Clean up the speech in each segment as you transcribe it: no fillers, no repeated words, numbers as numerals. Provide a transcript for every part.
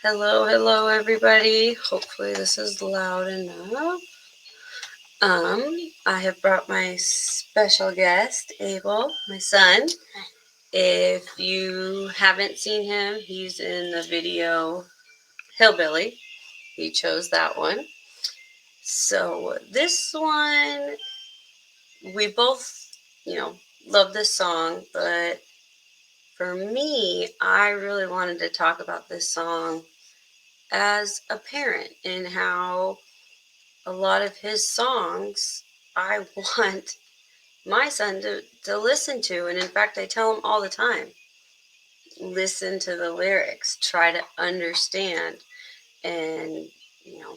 Hello, everybody. Hopefully, this is loud enough. I have brought my special guest, Abel, my son. If you haven't seen him, he's in the video Hillbilly. He chose that one. So, this one, we both, love this song, but for me, I really wanted to talk about this song as a parent and how a lot of his songs I want my son to listen to. And in fact, I tell him all the time, listen to the lyrics, try to understand. And, you know,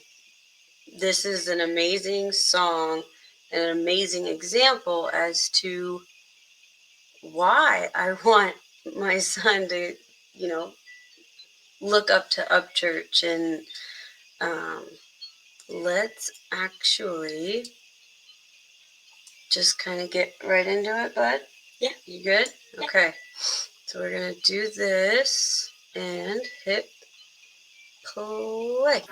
this is an amazing song, an amazing example as to why I want my son to, you know, look up to Upchurch. And um, let's actually just kind of get right into it, bud. Yeah. You good? Yeah. Okay. So we're going to do this and hit play.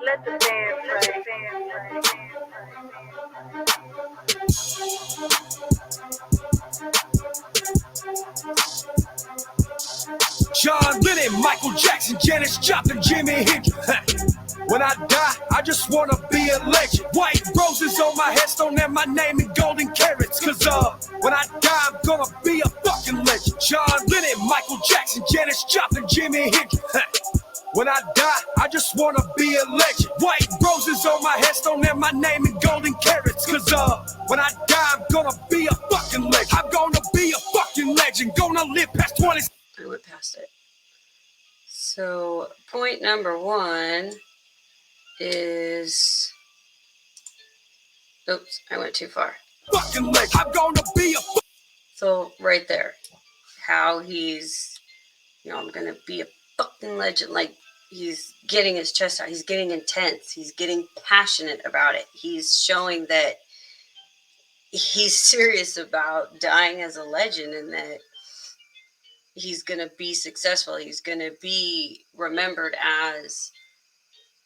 Let the band play. John Lennon, Michael Jackson, Janis Joplin, Jimi Hendrix. When I die, I just wanna be a legend. White roses on my headstone and my name in golden carrots. Cause when I die, I'm gonna be a fucking legend. John Lennon, Michael Jackson, Janis Joplin, Jimi Hendrix. When I die, I just wanna be a legend. White roses on my headstone and my name in golden carrots. Cause when I die, I'm gonna be a fucking legend. I'm gonna be a fucking legend. Gonna live past 20. I went past it. So point number one is, oops, I went too far. Fucking legend. I'm gonna be a So right there, how he's, I'm gonna be a fucking legend. Like, he's getting his chest out. He's getting intense. He's getting passionate about it. He's showing that he's serious about dying as a legend and that he's going to be successful. He's going to be remembered as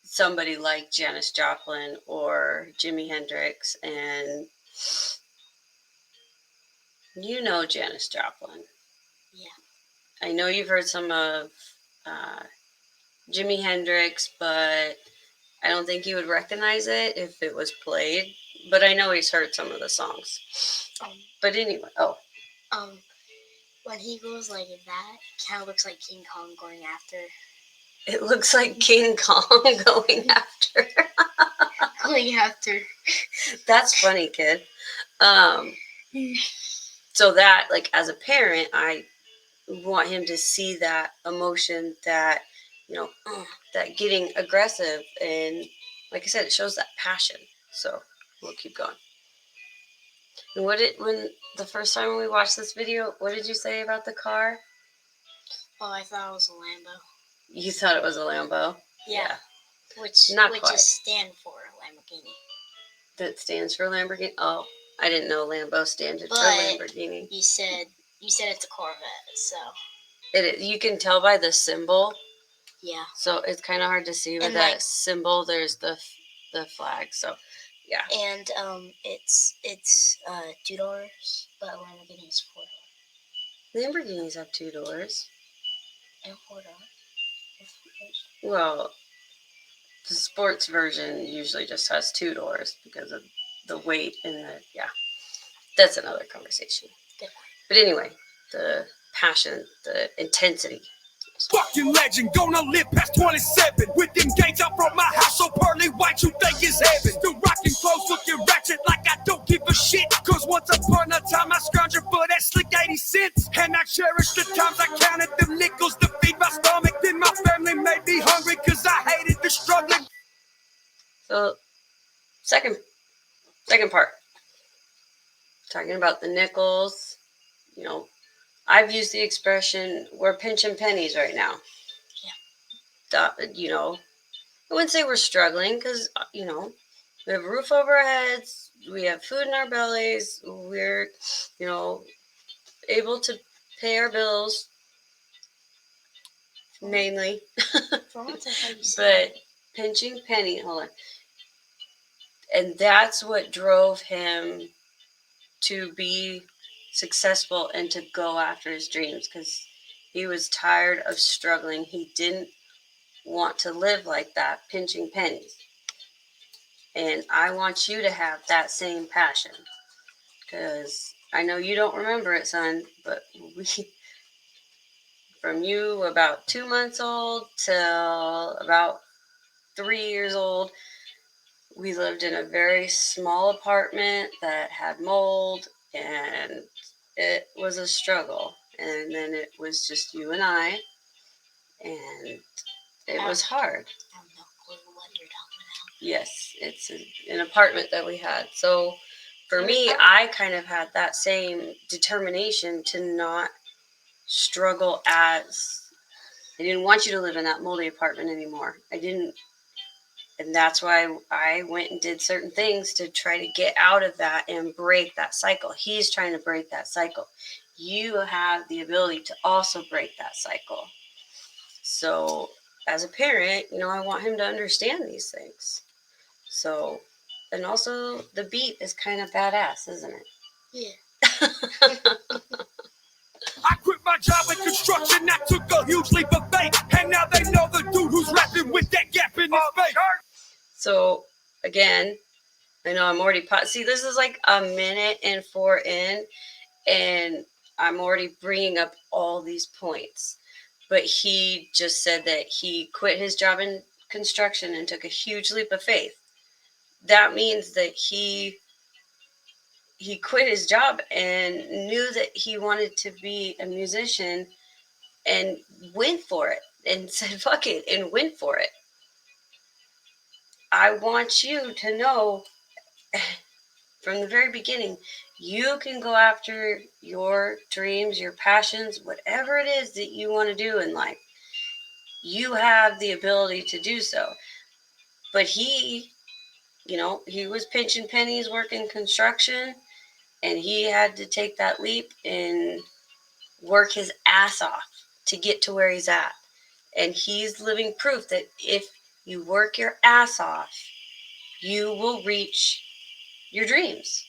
somebody like Janis Joplin or Jimi Hendrix. And you know Janis Joplin. Yeah. I know you've heard some of Jimi Hendrix, but I don't think you would recognize it if it was played. But I know he's heard some of the songs. But anyway, when he goes like that, kind of looks like King Kong going after. It looks like King Kong going after. Going after. That's funny, kid. So that, like, as a parent, I want him to see that emotion, that, that getting aggressive. And like I said, it shows that passion. So we'll keep going. And when the first time we watched this video, what did you say about the car? Oh, I thought it was a Lambo. You thought it was a Lambo? Yeah. Which is stand for Lamborghini. That stands for Lamborghini? Oh, I didn't know Lambo stands for Lamborghini. You said it's a Corvette, so. You can tell by the symbol. Yeah. So it's kind of hard to see with that symbol. There's the flag. So, yeah. And it's 2 doors, but Lamborghini is 4 doors. Lamborghinis have 2 doors. And 4 doors. Well, the sports version usually just has 2 doors because of the weight and that's another conversation. Good. But anyway, the passion, the intensity. Fucking legend, gonna live past 27. With them gates out from my house, so pearly white, you think it's heaven. Still rocking clothes, looking ratchet like I don't give a shit. Cause once upon a time, I scrounged for that slick 80 cents. And I cherish the times I counted them nickels to feed my stomach. Then my family made me hungry cause I hated the struggling. So, second part. Talking about the nickels, I've used the expression, we're pinching pennies right now. Yeah. I wouldn't say we're struggling because, we have a roof over our heads, we have food in our bellies, we're, able to pay our bills. mainly. For once, I thought you said. But pinching penny, hold on. And that's what drove him to be successful and to go after his dreams, because he was tired of struggling. He didn't want to live like that, pinching pennies. And I want you to have that same passion, because I know you don't remember it, son, but we, from you about 2 months old till about 3 years old, we lived in a very small apartment that had mold, and it was a struggle. And then it was just you and I, and it was hard. I have no clue what you're talking about. Yes, it's an apartment that we had. So for me, I kind of had that same determination to not struggle as I didn't want you to live in that moldy apartment anymore. I didn't. And that's why I went and did certain things to try to get out of that and break that cycle. He's trying to break that cycle. You have the ability to also break that cycle. So as a parent, I want him to understand these things. So, and also the beat is kind of badass, isn't it? Yeah. I quit my job in construction, I took a huge leap of faith, and now they know the dude who's rapping with that gap in his face. So, again, I know I'm already see, this is like a minute and 4 in, and I'm already bringing up all these points. But he just said that he quit his job in construction and took a huge leap of faith. That means that he quit his job and knew that he wanted to be a musician and went for it and said fuck it and went for it. I want you to know from the very beginning, you can go after your dreams, your passions, whatever it is that you want to do in life. You have the ability to do so. But he was pinching pennies working construction, and he had to take that leap and work his ass off to get to where he's at. And he's living proof that if you work your ass off, you will reach your dreams.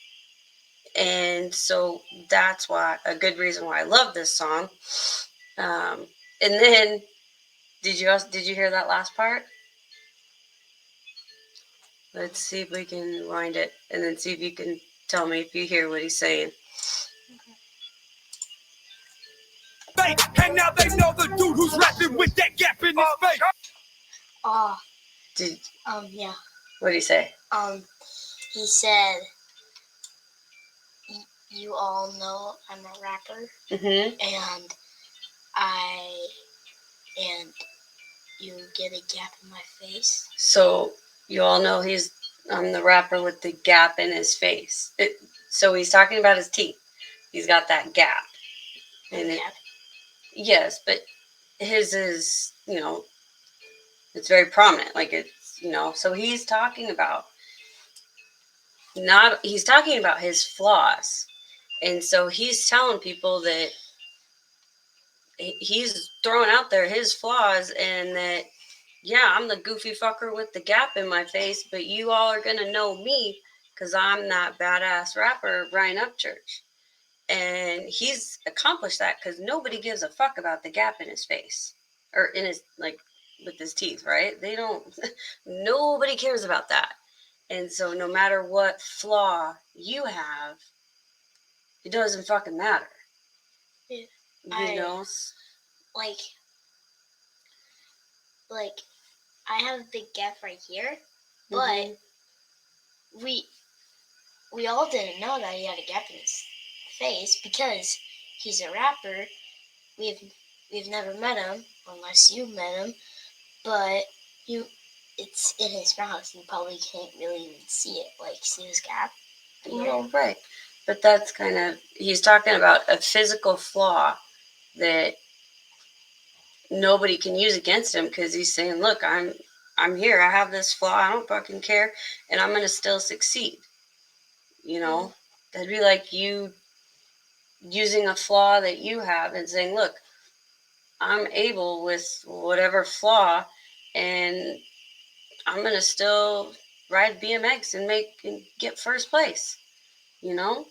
And so that's why a good reason why I love this song. And then did you hear that last part? Let's see if we can wind it and then see if you can tell me if you hear what he's saying. And now they know the dude who's rapping with that gap in his face. Yeah. What did he say? He said, you all know I'm a rapper, Mm-hmm. and you get a gap in my face. So you all know I'm the rapper with the gap in his face. So he's talking about his teeth. He's got that gap. Yes, but his is, it's very prominent. Like it's, so he's talking about his flaws. And so he's telling people that he's throwing out there his flaws, and that, yeah, I'm the goofy fucker with the gap in my face, but you all are going to know me because I'm that badass rapper, Brian Upchurch. And he's accomplished that because nobody gives a fuck about the gap in his face or in his, like, with his teeth, right? They don't, nobody cares about that. And so no matter what flaw you have, it doesn't fucking matter. Yeah. You know? Like, I have a big gap right here, but Mm-hmm. we all didn't know that he had a gap in his face because he's a rapper. We've never met him unless you met him, but it's in his mouth. You probably can't really even see it, like see his gap. Well, right. But that's kind of, he's talking about a physical flaw that nobody can use against him, because he's saying, look, I'm here. I have this flaw. I don't fucking care. And I'm going to still succeed. That'd be like you using a flaw that you have and saying, look, I'm able with whatever flaw, and I'm gonna still ride BMX and get first place, you know?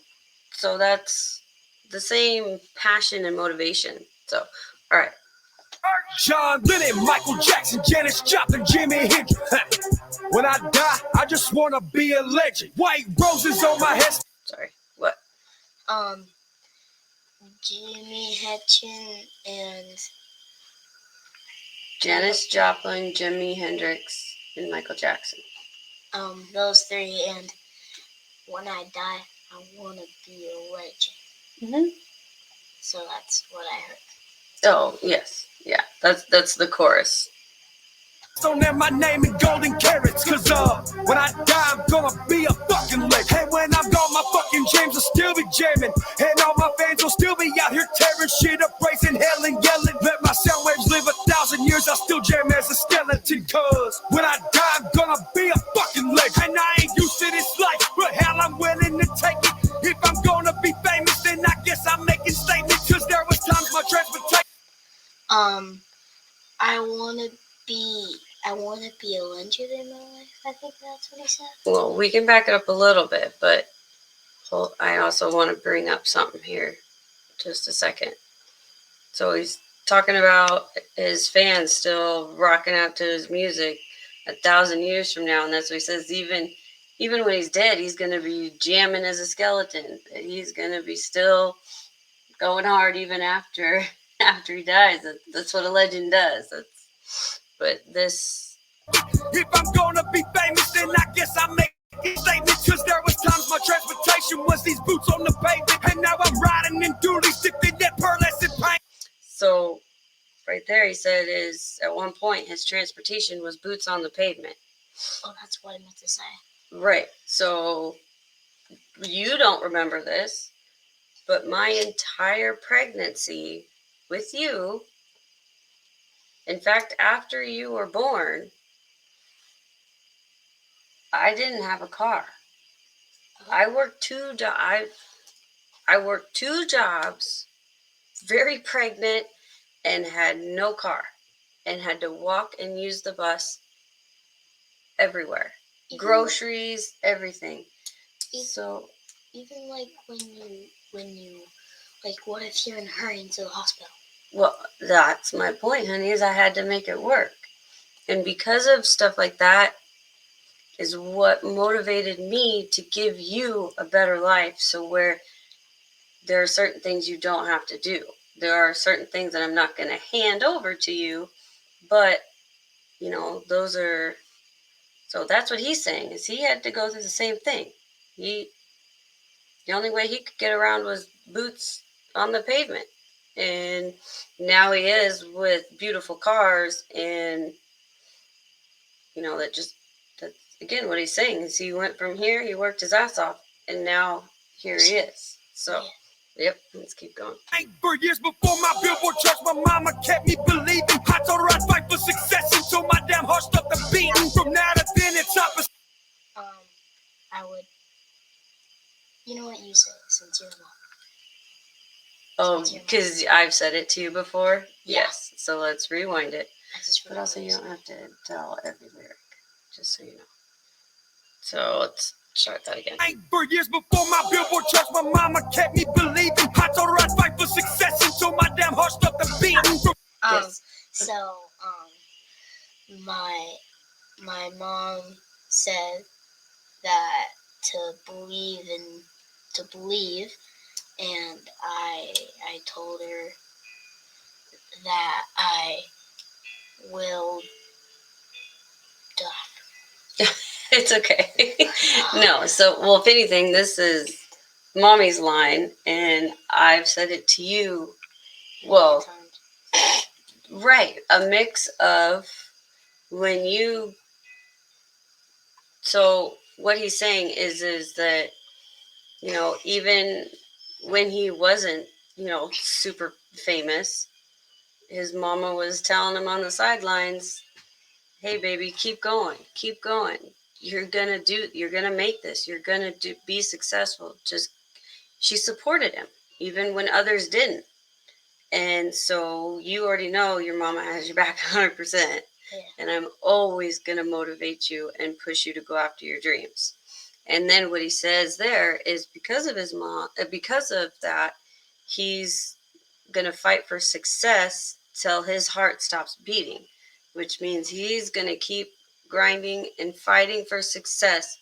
So that's the same passion and motivation. So, all right. John Lennon, Michael Jackson, Janis Joplin, Jimi Hendrix. When I die, I just wanna be a legend. White roses on my head. Sorry. What? Jimmy Hitchin and Janis Joplin, Jimi Hendrix, and Michael Jackson. Those three, and when I die, I wanna be a legend. Mm-hmm. So that's what I heard. Oh, yes. Yeah, that's the chorus. Don't have my name in golden carrots, cause when I die, I'm gonna be a fucking legend. And when I'm gone, my fucking jams will still be jamming, and all my fans will still be out here tearing shit up, raising hell and yelling. Let my sound waves live 1,000 years, I'll still jam as a skeleton, cause when I die, I'm gonna be a fucking legend. And I ain't used to this life, but hell, I'm willing to take it. If I'm gonna be famous, then I guess I'm making statements, cause there was times my transportation. I wanna be a legend in my life. I think that's what he said. Well, we can back it up a little bit, but I also want to bring up something here. Just a second. So he's talking about his fans still rocking out to his music 1,000 years from now, and that's what he says. Even when he's dead, he's going to be jamming as a skeleton. He's going to be still going hard even after he dies. That's what a legend does. But this. If I'm gonna be famous, then I guess I make statements, cause there was times my transportation was these boots on the pavement, and now I'm riding in dualies dipped in that pearlescent paint. So right there he said is at one point his transportation was boots on the pavement. Oh, that's what I meant to say. Right. So you don't remember this, but my entire pregnancy with you, in fact, after you were born, I didn't have a car. I worked two jobs, very pregnant, and had no car, and had to walk and use the bus everywhere. Groceries, everything. So even like when you like, what if you're in a hurry into the hospital? Well, that's my point, honey, is I had to make it work. And because of stuff like that is what motivated me to give you a better life. So where there are certain things you don't have to do. There are certain things that I'm not going to hand over to you, but those are. So that's what he's saying, is he had to go through the same thing. The only way he could get around was boots on the pavement. And now he is with beautiful cars, and that's again what he's saying is he went from here, he worked his ass off, and now here he is. So yep, let's keep going. For years before my billboard charts, my mama kept me believing. I told her I'd fight for success until my damn heart stopped the beating. From now to then, it's opposite. I would. You know what you say, since you're mom. Oh, because I've said it to you before? Yeah. Yes. So let's rewind it. But also, you don't have to tell every lyric, just so you know. So let's start that again. For years before my billboard charts, my mama kept me believing. I told her I'd fight for success until my damn heart stopped the beating. Yes. So, my mom said that to believe, and I told her that I will die. It's okay. No, so, well, if anything, this is mommy's line, and I've said it to you. Well, right, a mix of when you. So what he's saying is that, even when he wasn't, super famous, his mama was telling him on the sidelines, hey, baby, keep going. You're gonna make this. You're gonna be successful. She supported him, even when others didn't. And so you already know your mama has your back 100%. Yeah. And I'm always going to motivate you and push you to go after your dreams. And then what he says there is because of his mom, because of that, he's going to fight for success till his heart stops beating, which means he's going to keep grinding and fighting for success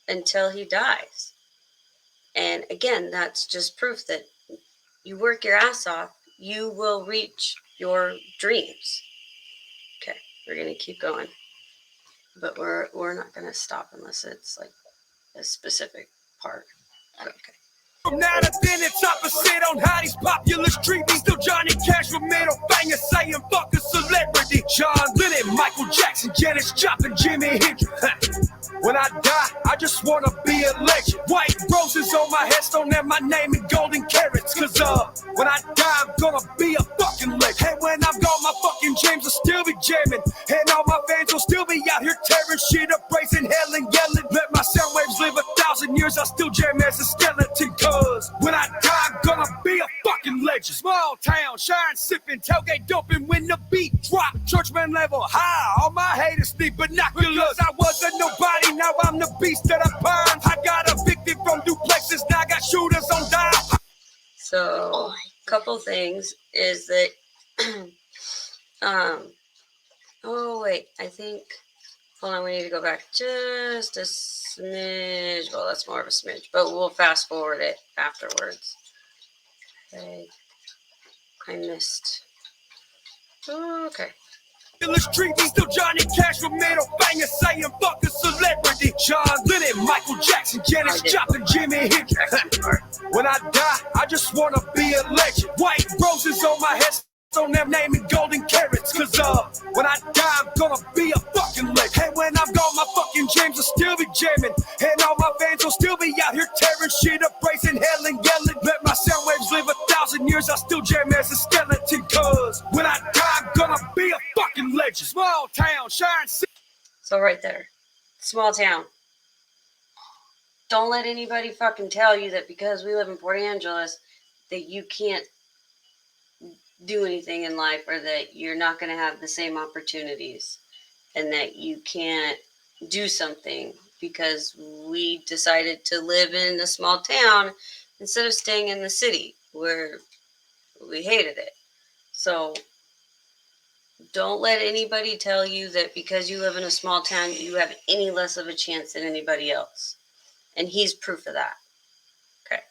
until he dies. And again, that's just proof that you work your ass off, you will reach your dreams. Okay, we're going to keep going. But we're not going to stop unless it's like a specific part. Okay. From now to then, it's opposite on how these populace treat me. Still Johnny Cash with middle finger saying fuck a celebrity. John Lennon, Michael Jackson, Janis Joplin, Jimi Hendrix. When I die, I just wanna be a legend. White roses on my headstone and my name in golden carrots. Cause when I die, I'm gonna be a fucking legend. And when I'm gone, my fucking James will still be jamming. And all my fans will still be out here tearing shit up, raising hell and yelling. Let my sound waves live 1,000 years, I'll still jam as a skeleton. Cause when I die, I'm gonna be a fucking legend. Small town, shine, sipping, tailgate dumping when the beat drop. Churchman level high, all my haters need binoculars. I wasn't nobody, now I'm the beast that I bind. I got evicted from duplexes, now I got shooters on dime. So, couple things is that, oh wait, I think, hold on, we need to go back just a smidge. Well, that's more of a smidge, but we'll fast forward it afterwards. Okay, I missed. Okay. Street, he's still Johnny Cash with middle finger saying fuck a celebrity. John Lennon, Michael Jackson, Janis Joplin, Jimi Hendrix. When I die, I just wanna be a legend. White roses on my headstone, them naming golden carrots. Cause when I die, I'm gonna be a fucking legend. And when I'm gone, my fucking James will still be jamming. And all my fans will still be out here tearing shit up, raising hell and yelling. Let my sound waves live 1,000 years, I'll still jam as a skeleton. Cause when I die, I'm gonna be a fucking legend. Small town, shine. So right there, small town. Don't let anybody fucking tell you that because we live in Port Angeles that you can't do anything in life or that you're not going to have the same opportunities and that you can't do something because we decided to live in a small town instead of staying in the city where we hated it. So don't let anybody tell you that because you live in a small town, you have any less of a chance than anybody else. And he's proof of that. Okay.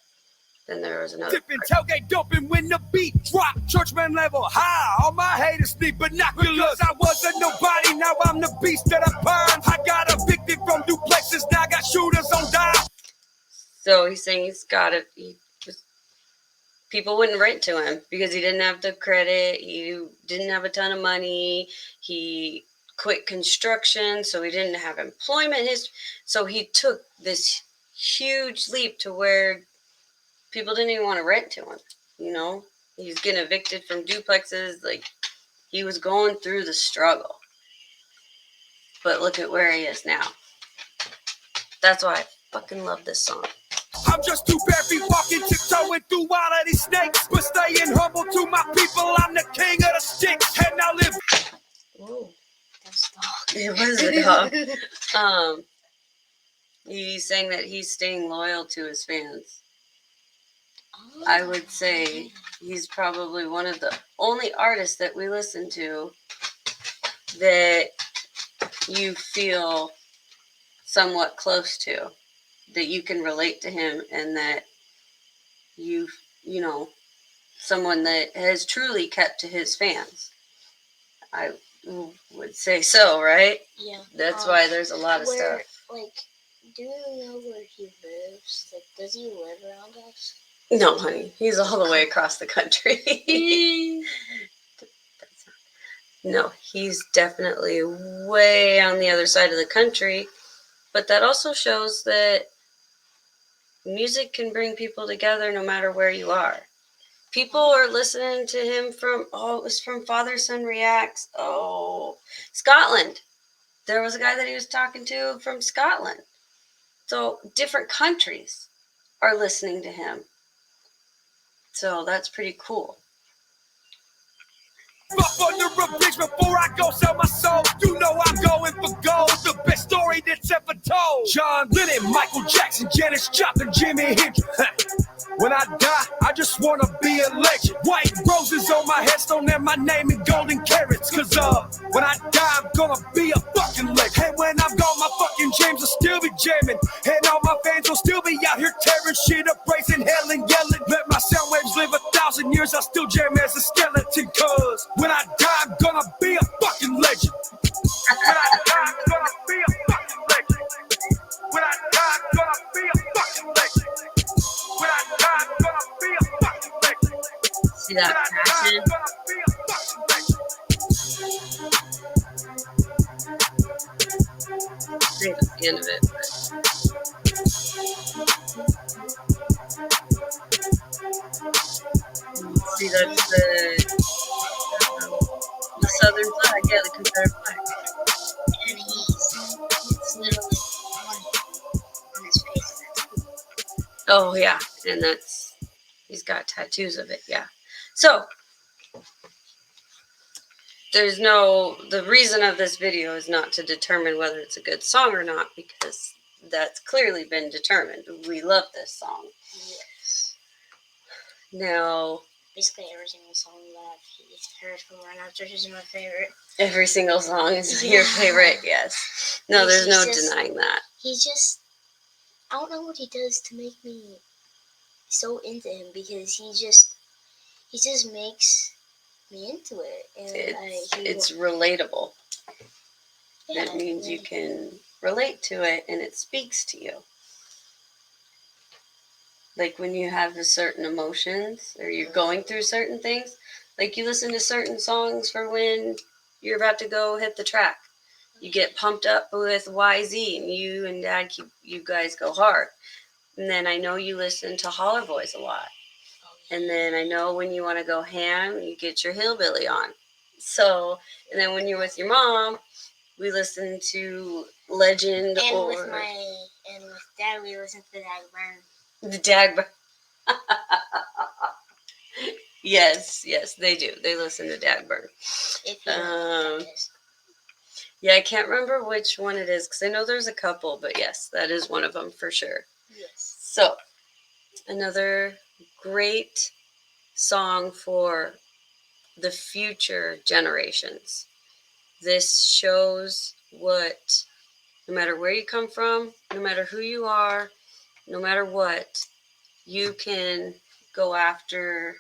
Then there was another. Tipping, tailgate dumping when the beat drop. Churchman level high, all my haters need binoculars. I wasn't nobody, now I'm the beast that I bind. I got evicted from duplexes, now I got shooters on dime. So he's saying he's got it. People wouldn't rent to him because he didn't have the credit. He didn't have a ton of money. He quit construction, so he didn't have employment. So he took this huge leap to where people didn't even want to rent to him. You know, he's getting evicted from duplexes. Like, he was going through the struggle. But look at where he is now. That's why I fucking love this song. I'm just too barely walking, tiptoeing through all of these snakes, but staying humble to my people. I'm the king of the sticks, and I live. Whoa, that's dog. It was a dog. He's saying that he's staying loyal to his fans. Oh, I would say he's probably one of the only artists that we listen to that you feel somewhat close to, that you can relate to him, and that you know, someone that has truly kept to his fans. I would say so, right? Yeah. That's why there's a lot of stuff. Like, do you know where he lives? Like, does he live around us? No, honey, he's all the way across the country. No, he's definitely way on the other side of the country. But that also shows that music can bring people together no matter where you are. People are listening to him from, it was from Father Son Reacts. Oh, Scotland. There was a guy that he was talking to from Scotland. So different countries are listening to him. So that's pretty cool. under a bridge before I go sell my soul. You know I'm going for gold, the best story that's ever told. John Lennon, Michael Jackson, Janis Joplin, Jimi Hendrix. When I die, I just wanna be a legend. White roses on my headstone and my name in golden carrots. Cause when I die, I'm gonna be a fucking legend. And when I'm gone, my fucking James will still be jamming. And all my fans will still be out here tearing shit up, raising hell and yelling. Let my sound waves live 1,000 years, I'll still jam as a skeleton. Cause when I die, I'm gonna be a fucking legend. When I die, I'm gonna be a fucking legend. When I die, I'm gonna be a fucking legend. When I die, I'm gonna be a fucking legend. See that passion? I think that's the end of it. See, that's the Southern flag, yeah, the Confederate flag. And it's literally on his face. Oh yeah, and he's got tattoos of it, yeah. So the reason of this video is not to determine whether it's a good song or not, because that's clearly been determined. We love this song. Yes. Now, basically every single song that I've heard from Upchurch is my favorite. Every single song is your favorite, yes. No, there's no denying that. I don't know what he does to make me so into him, because he just makes me into it. And it's relatable. Yeah, it means you can relate to it and it speaks to you. Like when you have a certain emotions or you're going through certain things, like you listen to certain songs for when you're about to go hit the track. You get pumped up with YZ and you and Dad you guys go hard. And then I know you listen to Holler Boys a lot. And then I know when you want to go ham, you get your hillbilly on. So, and then when you're with your mom, we listen to Legend and with Dad, we listen to the Dag Burn. The Dag Burn. Yes, they do. They listen to Dag Burn. If you know what that is. Yeah, I can't remember which one it is because I know there's a couple, but yes, that is one of them for sure. Yes. So, another great song for the future generations. This shows what, no matter where you come from, no matter who you are, no matter what, you can go after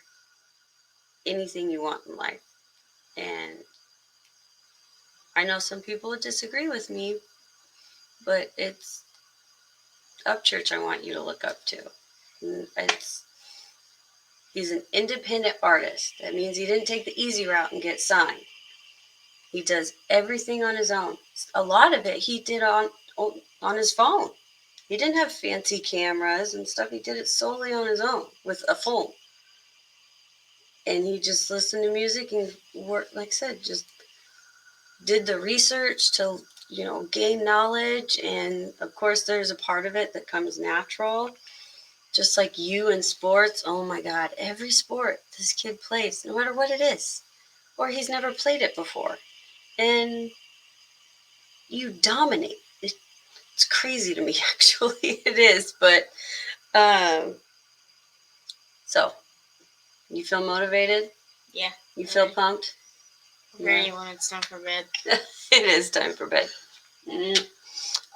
anything you want in life. And I know some people would disagree with me, but it's Upchurch I want you to look up to. He's an independent artist. That means he didn't take the easy route and get signed. He does everything on his own. A lot of it he did on his phone. He didn't have fancy cameras and stuff. He did it solely on his own with a phone. And he just listened to music and worked, like I said, just did the research to, gain knowledge. And of course, there's a part of it that comes natural. Just like you in sports, oh my God, every sport this kid plays, no matter what it is, or he's never played it before. And you dominate. It's crazy to me, actually. It is, but so you feel motivated? Yeah. You feel pumped? Very when it's time for bed. It is time for bed.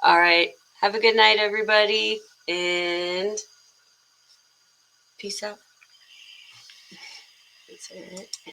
All right. Have a good night, everybody, and peace out. That's it.